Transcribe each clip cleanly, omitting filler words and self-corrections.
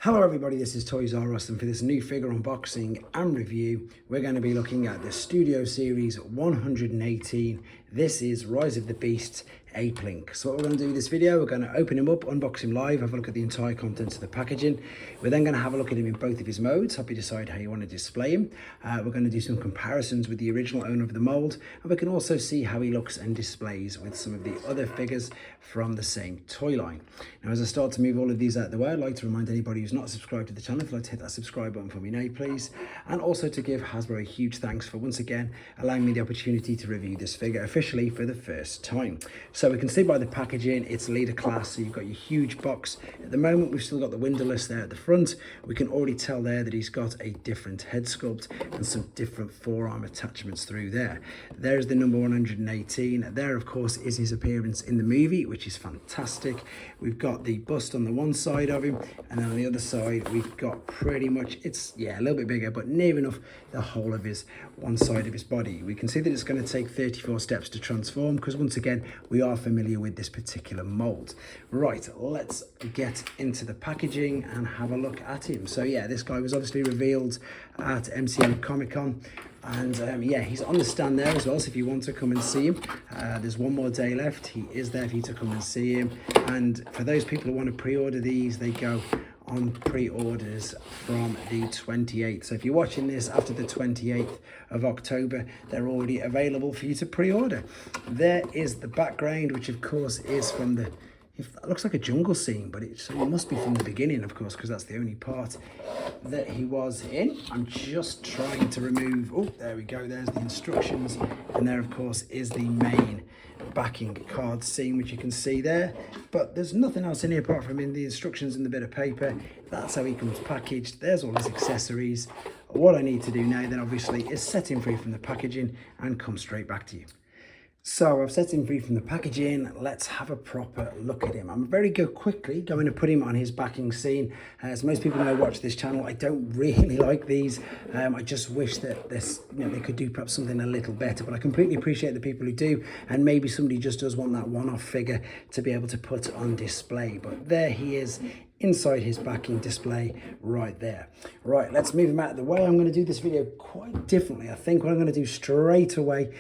Hello everybody, this is Toys R Us, and for this new figure unboxing and review, we're going to be looking at the Studio Series 118. This is Rise of the Beast Apelinq. So what we're going to do in this video, we're going to open him up, unbox him live, have a look at the entire contents of the packaging. We're then going to have a look at him in both of his modes, help you decide how you want to display him. We're going to do some comparisons with the original owner of the mold, and we can also see how he looks and displays with some of the other figures from the same toy line. Now, as I start to move all of these out of the way, I'd like to remind anybody who's not subscribed to the channel, if you'd like to hit that subscribe button for me now, please. And also to give Hasbro a huge thanks for once again allowing me the opportunity to review this figure officially for the first time. So we can see by the packaging, it's leader class, so you've got your huge box. At the moment, we've still got the windowless there at the front. We can already tell there that he's got a different head sculpt and some different forearm attachments through there. There's the number 118. There, of course, is his appearance in the movie, which is fantastic. We've got the bust on the one side of him, and then on the other side we've got pretty much, it's a little bit bigger, but near enough the whole of his one side of his body. We can see that it's going to take 34 steps to transform, because once again we are familiar with this particular mold. Right, let's get into the packaging and have a look at him. So yeah, this guy was obviously revealed at MCM Comic Con. And yeah, he's on the stand there as well, so if you want to come and see him, there's one more day left. He is there for you to come and see him. And for those people who want to pre-order these, they go on pre-orders from the 28th. So if you're watching this after the 28th of October, they're already available for you to pre-order. There is the background, which of course is from the, it looks like a jungle scene, but it must be from the beginning, of course, because that's the only part that he was in. I'm just trying to remove, oh, there we go, there's the instructions, and there, of course, is the main backing card scene, which you can see there, but there's nothing else in here apart from in the instructions and the bit of paper. That's how he comes packaged. There's all his accessories. What I need to do now then, obviously, is set him free from the packaging and come straight back to you. So I've set him free from the packaging. Let's have a proper look at him. I'm quickly going to put him on his backing scene. As most people know, watch this channel, I don't really like these. I just wish that this, they could do perhaps something a little better, but I completely appreciate the people who do, and maybe somebody just does want that one-off figure to be able to put on display. But there he is inside his backing display right there. Right, let's move him out of the way. I'm going to do this video quite differently. I think what I'm going to do straight away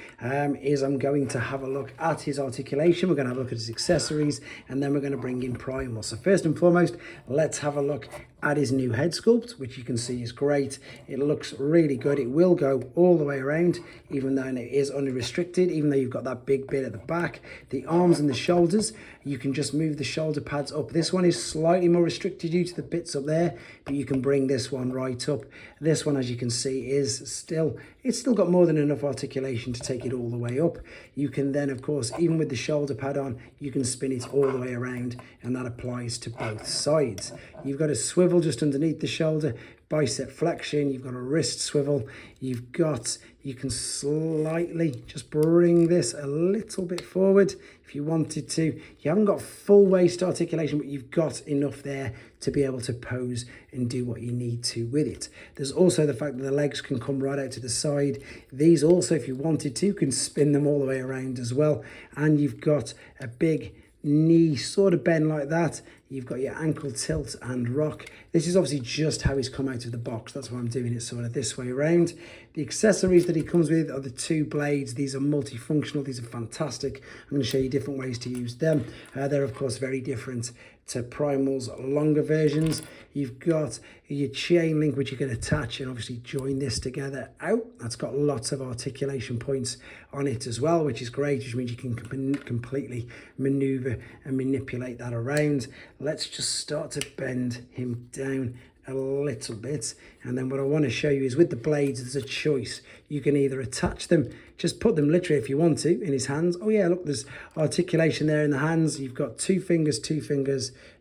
is I'm going to have a look at his articulation. We're going to have a look at his accessories, and then we're going to bring in Primal. So first and foremost, let's have a look at his new head sculpt, which you can see is great. It looks really good. It will go all the way around, even though it is unrestricted, even though you've got that big bit at the back. The arms and the shoulders, you can just move the shoulder pads up. This one is slightly more restricted due to the bits up there, but you can bring this one right up. This one, as you can see, is still, it's still got more than enough articulation to take it all the way up. You can then, of course, even with the shoulder pad on, you can spin it all the way around, and that applies to both sides. You've got a swivel just underneath the shoulder, bicep flexion, you've got a wrist swivel, you can slightly just bring this a little bit forward if you wanted to. You haven't got full waist articulation, but you've got enough there to be able to pose and do what you need to with it. There's also the fact that the legs can come right out to the side. These also, if you wanted to, can spin them all the way around as well. And you've got a big knee sort of bend like that. You've got your ankle tilt and rock. This is obviously just how he's come out of the box. That's why I'm doing it sort of this way around. The accessories that he comes with are the two blades. These are multifunctional. These are fantastic. I'm going to show you different ways to use them. They're, of course, very different to Primal's longer versions. You've got your chain link, which you can attach and obviously join this together out. That's got lots of articulation points on it as well, which is great, which means you can completely maneuver and manipulate that around. Let's just start to bend him down a little bit, and then what I want to show you is with the blades, there's a choice. You can either attach them, just put them literally if you want to in his hands. Oh yeah, look, there's articulation there in the hands. You've got two fingers,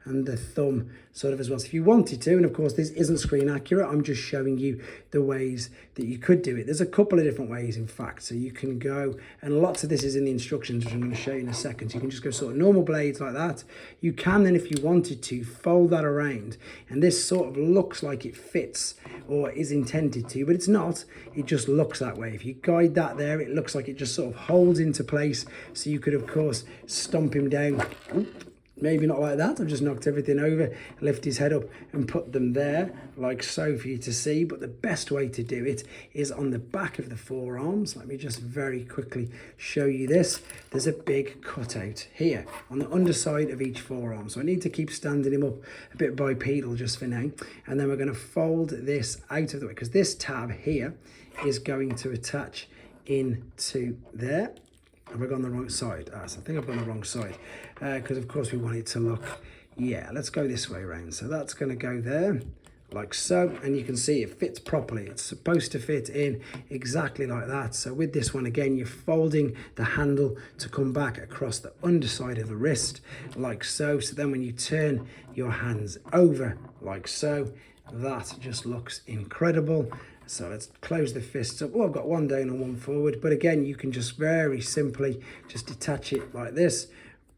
and the thumb sort of as well. So if you wanted to, and of course this isn't screen accurate, I'm just showing you the ways that you could do it. There's a couple of different ways, in fact. So you can go, and lots of this is in the instructions, which I'm going to show you in a second. So you can just go sort of normal blades like that. You can then, if you wanted to, fold that around, and this sort of looks like it fits or is intended to, but it's not. It just looks that way. If you guide that there, it looks like it just sort of holds into place. So you could, of course, stomp him down maybe not like that. I've just knocked everything over, lift his head up and put them there like so for you to see. But the best way to do it is on the back of the forearms. Let me just very quickly show you this. There's a big cutout here on the underside of each forearm. So I need to keep standing him up a bit bipedal just for now. And then we're going to fold this out of the way because this tab here is going to attach into there. Have I gone the wrong side? So I think I've gone the wrong side because of course we want it to look, yeah, let's go this way around. So that's going to go there like so, and you can see it fits properly. It's supposed to fit in exactly like that. So with this one, again, you're folding the handle to come back across the underside of the wrist like so. So then when you turn your hands over like so, that just looks incredible. So let's close the fists up. Well, I've got one down and one forward, but again, you can just very simply just detach it like this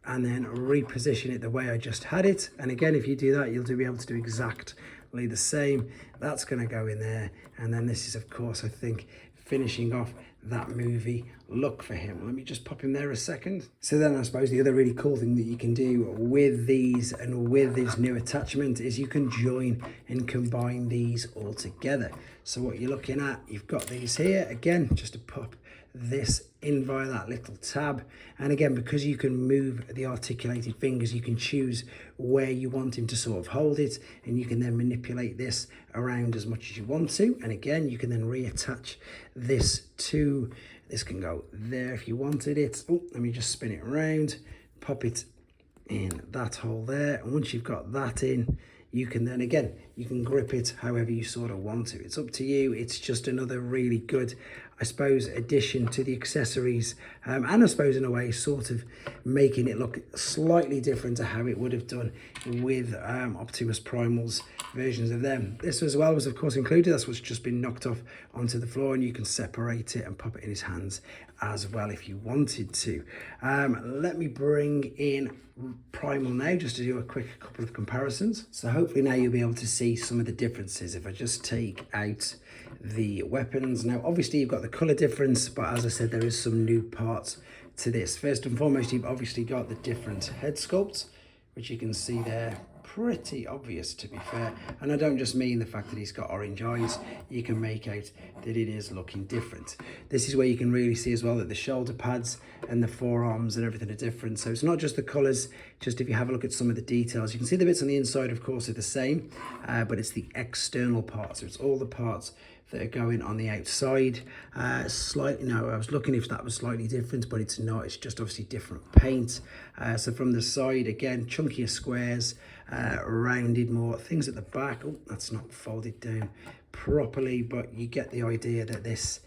and then reposition it the way I just had it. And again, if you do that, you'll be able to do exactly the same. That's going to go in there. And then this is, of course, I think, finishing off that movie look for him. Let me just pop him there a second. So then I suppose the other really cool thing that you can do with these and with this new attachment is you can join and combine these all together. So what you're looking at, you've got these here, again, just to pop this in via that little tab. And again, because you can move the articulated fingers, you can choose where you want him to sort of hold it, and you can then manipulate this around as much as you want to. And again, you can then reattach this to, this can go there if you wanted it. Oh, let me just spin it around, pop it in that hole there. And once you've got that in, you can then, again, you can grip it however you sort of want to. It's up to you. It's just another really good, I suppose, addition to the accessories. And I suppose in a way, sort of making it look slightly different to how it would have done with Optimus Primal's versions of them. This as well was, of course, included. That's what's just been knocked off onto the floor, and you can separate it and pop it in his hands as well if you wanted to. Let me bring in Primal now just to do a quick couple of comparisons. So hopefully now you'll be able to see some of the differences. If I just take out the weapons, now obviously you've got the color difference, but as I said, there is some new parts to this. First and foremost, you've obviously got the different head sculpts, which you can see there. Pretty obvious, to be fair, and I don't just mean the fact that he's got orange eyes. You can make out that it is looking different. This is where you can really see as well that the shoulder pads and the forearms and everything are different. So it's not just the colors, just if you have a look at some of the details, you can see the bits on the inside, of course, are the same, but it's the external parts. So it's all the parts that are going on the outside. Slightly, no, I was looking if that was slightly different, but it's not. It's just obviously different paint. So from the side, again, chunkier squares, rounded more things at the back. Oh, that's not folded down properly, but you get the idea that this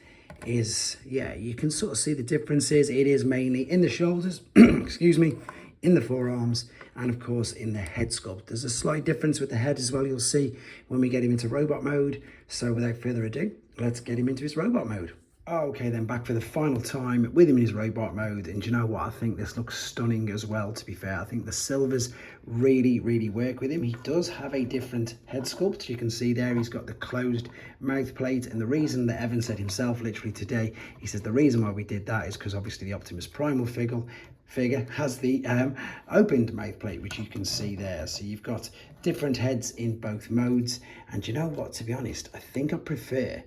is, yeah, you can sort of see the differences. It is mainly in the shoulders, excuse me, in the forearms, and of course in the head sculpt. There's a slight difference with the head as well, you'll see when we get him into robot mode. So without further ado, let's get him into his robot mode. Okay, then back for the final time with him in his robot mode. And do you know what? I think this looks stunning as well, to be fair. I think the silvers really, really work with him. He does have a different head sculpt. You can see there, he's got the closed mouth plate. And the reason that Evan said himself literally today, he says the reason why we did that is because obviously the Optimus Primal figure has the opened mouth plate, which you can see there. So you've got different heads in both modes. And you know what? To be honest, I think I prefer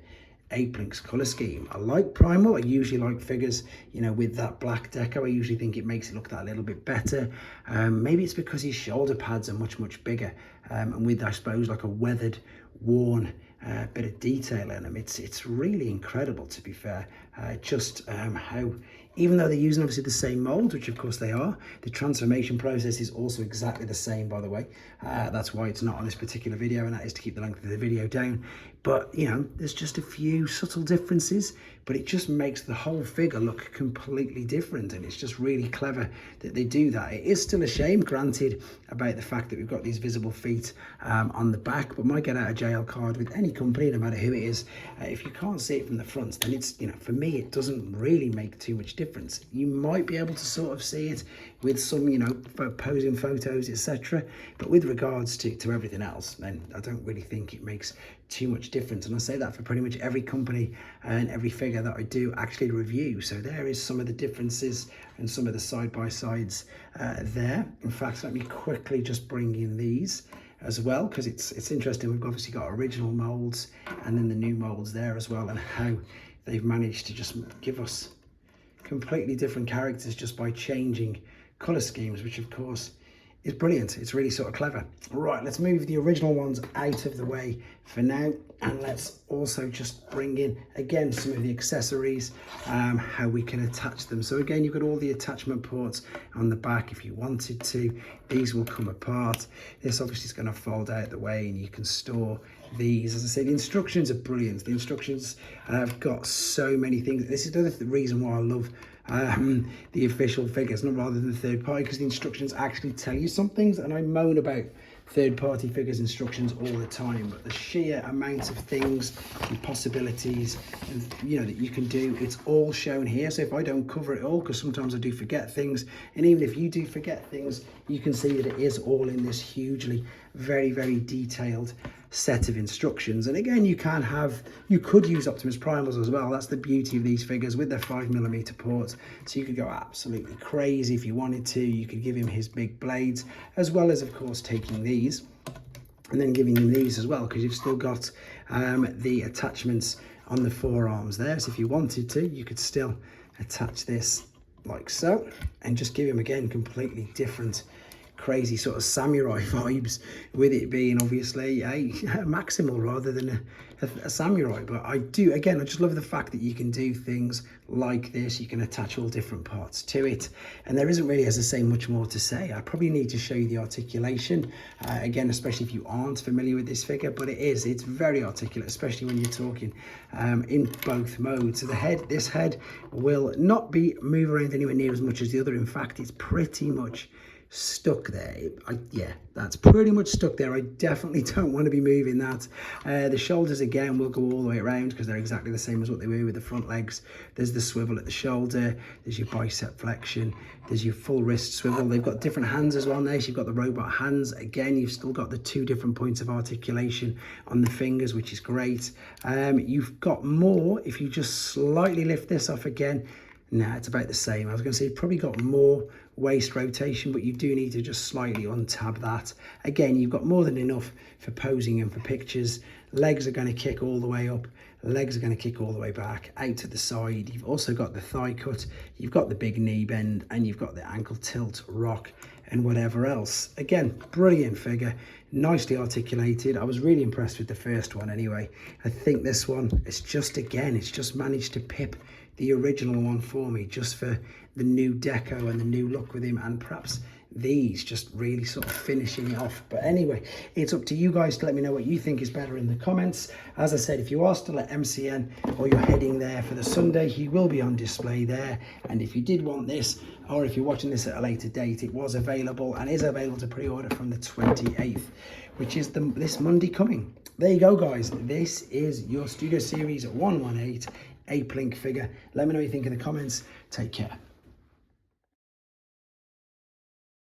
Apelinq's color scheme. I like Primal. I usually like figures, you know, with that black deco. I usually think it makes it look that little bit better. Maybe it's because his shoulder pads are much much bigger, and with, I suppose, like a weathered, worn bit of detail in them. It's really incredible, to be fair. Just how, even though they're using obviously the same mold, which of course they are, the transformation process is also exactly the same, by the way. That's why it's not on this particular video, and that is to keep the length of the video down. But, you know, there's just a few subtle differences, but it just makes the whole figure look completely different, and it's just really clever that they do that. It is still a shame, granted, about the fact that we've got these visible feet on the back, but my get out of jail card with any company, no matter who it is, if you can't see it from the front, then it's, you know, for me, me, it doesn't really make too much difference. You might be able to sort of see it with some, you know, posing photos, etc. But with regards to everything else, then I don't really think it makes too much difference. And I say that for pretty much every company and every figure that I do actually review. So there is some of the differences and some of the side-by-sides there. In fact, let me quickly just bring in these as well, because it's interesting. We've obviously got original molds and then the new molds there as well, and how they've managed to just give us completely different characters just by changing color schemes, which of course is brilliant. It's really sort of clever. Right, let's move the original ones out of the way for now, and let's also just bring in again some of the accessories, how we can attach them. So again, you've got all the attachment ports on the back if you wanted to. These will come apart. This obviously is going to fold out the way, and you can store these. As I say, the instructions are brilliant. The instructions have got so many things. This is the other reason why I love the official figures, not rather than the third party, because the instructions actually tell you some things. And I moan about third-party figures instructions all the time, but the sheer amount of things and possibilities and, you know, that you can do, it's all shown here. So if I don't cover it all, because sometimes I do forget things, and even if you do forget things, you can see that it is all in this hugely very, very detailed set of instructions. And again, you could use Optimus Primals as well. That's the beauty of these figures with their 5mm ports. So you could go absolutely crazy if you wanted to. You could give him his big blades, as well as of course taking these and then giving him these as well, because you've still got the attachments on the forearms there. So if you wanted to, you could still attach this like so, and just give him again completely different crazy sort of samurai vibes, with it being obviously a Maximal rather than a samurai. But I just love the fact that you can do things like this. You can attach all different parts to it, and there isn't really, as I say, much more to say. I probably need to show you the articulation again, especially if you aren't familiar with this figure, but it's very articulate, especially when you're talking in both modes. So this head will not be move around anywhere near as much as the other. In fact, it's pretty much stuck there. Yeah, that's pretty much stuck there. I definitely don't want to be moving that. The shoulders again will go all the way around, because they're exactly the same as what they were with the front legs. There's the swivel at the shoulder, there's your bicep flexion, there's your full wrist swivel. They've got different hands as well now. So you've got the robot hands. Again, you've still got the 2 different points of articulation on the fingers, which is great. You've got more if you just slightly lift this off again. Nah, it's about the same. I was going to say you've probably got more waist rotation, but you do need to just slightly untab that. Again, you've got more than enough for posing and for pictures. Legs are going to kick all the way up. Legs are going to kick all the way back, out to the side. You've also got the thigh cut. You've got the big knee bend, and you've got the ankle tilt, rock, and whatever else. Again, brilliant figure, nicely articulated. I was really impressed with the first one anyway. I think this one, it's just managed to pip the original one for me, just for the new deco and the new look with him, and perhaps these just really sort of finishing it off. But anyway, it's up to you guys to let me know what you think is better in the comments. As I said, if you are still at MCN or you're heading there for the Sunday, he will be on display there. And if you did want this, or if you're watching this at a later date, it was available and is available to pre-order from the 28th, which is this Monday coming. There you go, guys. This is your Studio Series 118 Apelinq figure. Let me know what you think in the comments. Take care.